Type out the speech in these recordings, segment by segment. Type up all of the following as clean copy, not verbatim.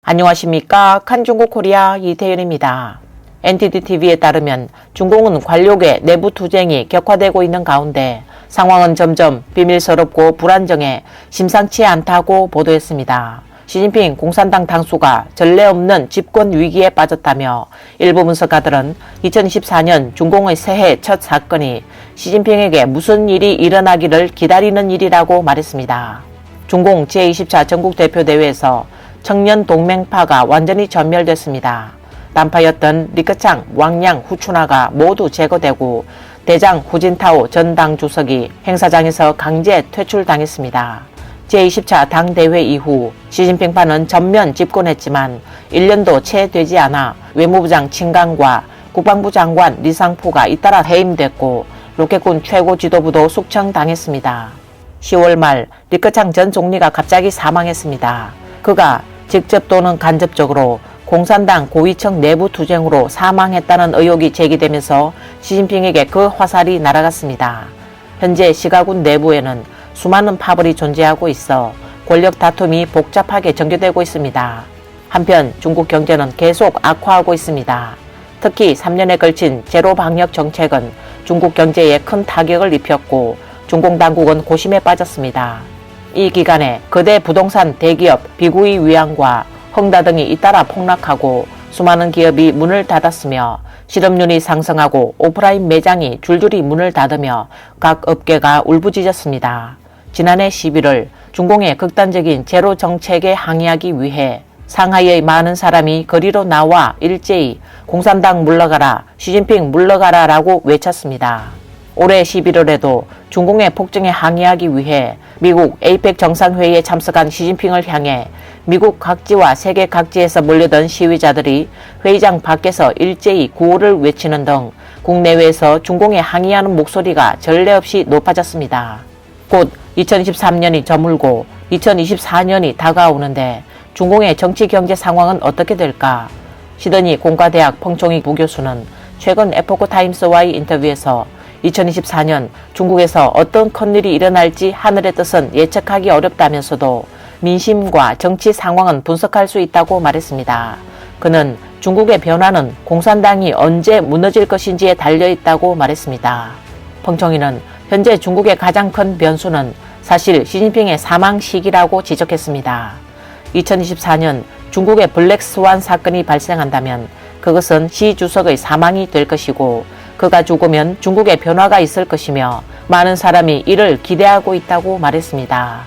안녕하십니까. 칸중국 코리아 이태윤입니다. NTD-TV에 따르면 중공은 관료계 내부 투쟁이 격화되고 있는 가운데 상황은 점점 비밀스럽고 불안정해 심상치 않다고 보도했습니다. 시진핑 공산당 당수가 전례 없는 집권 위기에 빠졌다며 일부 분석가들은 2024년 중공의 새해 첫 사건이 시진핑에게 무슨 일이 일어나기를 기다리는 일이라고 말했습니다. 중공 제20차 전국대표대회에서 청년 동맹파가 완전히 전멸됐습니다. 단파였던 리커창, 왕양, 후추나가 모두 제거되고 대장 후진타오 전 당 주석이 행사장에서 강제 퇴출당했습니다. 제20차 당대회 이후 시진핑파는 전면 집권했지만 1년도 채 되지 않아 외무부장 친강과 국방부 장관 리상포가 잇따라 해임됐고 로켓군 최고 지도부도 숙청당했습니다. 10월 말 리커창 전 총리가 갑자기 사망했습니다. 그가 직접 또는 간접적으로 공산당 고위층 내부 투쟁으로 사망했다는 의혹이 제기되면서 시진핑에게 그 화살이 날아갔습니다. 현재 시가군 내부에는 수많은 파벌이 존재하고 있어 권력 다툼이 복잡하게 전개되고 있습니다. 한편 중국 경제는 계속 악화하고 있습니다. 특히 3년에 걸친 제로 방역 정책은 중국 경제에 큰 타격을 입혔고 중공 당국은 고심에 빠졌습니다. 이 기간에 거대 부동산 대기업 비구이 위안과 헝다 등이 잇따라 폭락하고 수많은 기업이 문을 닫았으며 실업률이 상승하고 오프라인 매장이 줄줄이 문을 닫으며 각 업계가 울부짖었습니다. 지난해 11월 중공의 극단적인 제로 정책에 항의하기 위해 상하이의 많은 사람이 거리로 나와 일제히 공산당 물러가라, 시진핑 물러가라 라고 외쳤습니다. 올해 11월에도 중공의 폭정에 항의하기 위해 미국 에이펙 정상회의에 참석한 시진핑을 향해 미국 각지와 세계 각지에서 몰려든 시위자들이 회의장 밖에서 일제히 구호를 외치는 등 국내외에서 중공에 항의하는 목소리가 전례 없이 높아졌습니다. 곧 2023년이 저물고 2024년이 다가오는데 중공의 정치 경제 상황은 어떻게 될까? 시드니 공과대학 펑총이 부교수는 최근 에포크타임스와의 인터뷰에서 2024년 중국에서 어떤 큰일이 일어날지 하늘의 뜻은 예측하기 어렵다면서도 민심과 정치 상황은 분석할 수 있다고 말했습니다. 그는 중국의 변화는 공산당이 언제 무너질 것인지에 달려있다고 말했습니다. 펑청이는 현재 중국의 가장 큰 변수는 사실 시진핑의 사망 시기라고 지적했습니다. 2024년 중국의 블랙스완 사건이 발생한다면 그것은 시 주석의 사망이 될 것이고 그가 죽으면 중국의 변화가 있을 것이며 많은 사람이 이를 기대하고 있다고 말했습니다.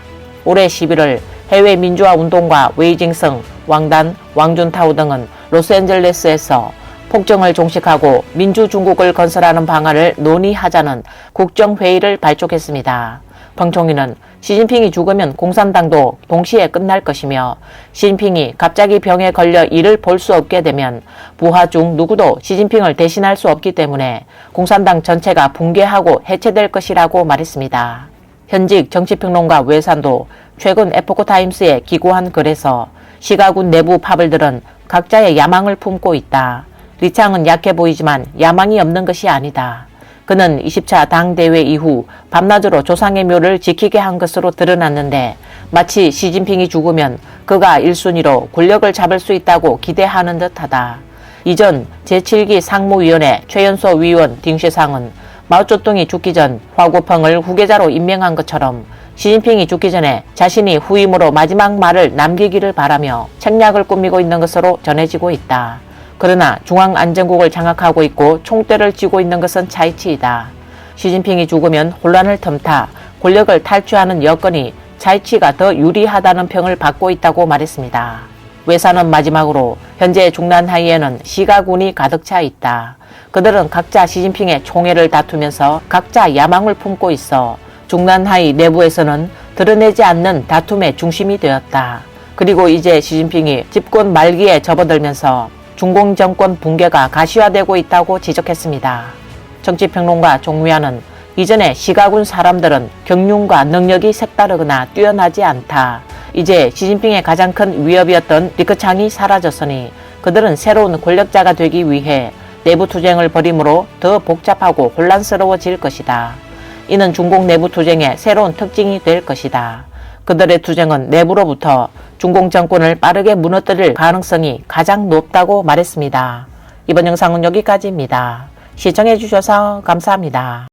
올해 11월 해외 민주화 운동가 웨이징성, 왕단, 왕준타오 등은 로스앤젤레스에서 폭정을 종식하고 민주중국을 건설하는 방안을 논의하자는 국정회의를 발족했습니다. 펑총이는 시진핑이 죽으면 공산당도 동시에 끝날 것이며 시진핑이 갑자기 병에 걸려 일을 볼 수 없게 되면 부하 중 누구도 시진핑을 대신할 수 없기 때문에 공산당 전체가 붕괴하고 해체될 것이라고 말했습니다. 현직 정치평론가 외산도 최근 에포크타임스에 기고한 글에서 시가군 내부 파벌들은 각자의 야망을 품고 있다. 리창은 약해 보이지만 야망이 없는 것이 아니다. 그는 20차 당대회 이후 밤낮으로 조상의 묘를 지키게 한 것으로 드러났는데 마치 시진핑이 죽으면 그가 1순위로 권력을 잡을 수 있다고 기대하는 듯하다. 이전 제7기 상무위원회 최연소 위원 딩쉐상은 마오쩌둥이 죽기 전 화구펑을 후계자로 임명한 것처럼 시진핑이 죽기 전에 자신이 후임으로 마지막 말을 남기기를 바라며 책략을 꾸미고 있는 것으로 전해지고 있다. 그러나 중앙안전국을 장악하고 있고 총대를 쥐고 있는 것은 차이치이다. 시진핑이 죽으면 혼란을 틈타 권력을 탈취하는 여건이 차이치가 더 유리하다는 평을 받고 있다고 말했습니다. 외사는 마지막으로 현재 중난하이에는 시가군이 가득 차 있다. 그들은 각자 시진핑의 총애를 다투면서 각자 야망을 품고 있어 중난하이 내부에서는 드러내지 않는 다툼의 중심이 되었다. 그리고 이제 시진핑이 집권 말기에 접어들면서 중공 정권 붕괴가 가시화되고 있다고 지적했습니다. 정치평론가 종미아는 이전에 시가군 사람들은 경륜과 능력이 색다르거나 뛰어나지 않다. 이제 시진핑의 가장 큰 위협이었던 리커창이 사라졌으니 그들은 새로운 권력자가 되기 위해 내부 투쟁을 벌이므로 더 복잡하고 혼란스러워질 것이다. 이는 중공 내부 투쟁의 새로운 특징이 될 것이다. 그들의 투쟁은 내부로부터 중공 정권을 빠르게 무너뜨릴 가능성이 가장 높다고 말했습니다. 이번 영상은 여기까지입니다. 시청해주셔서 감사합니다.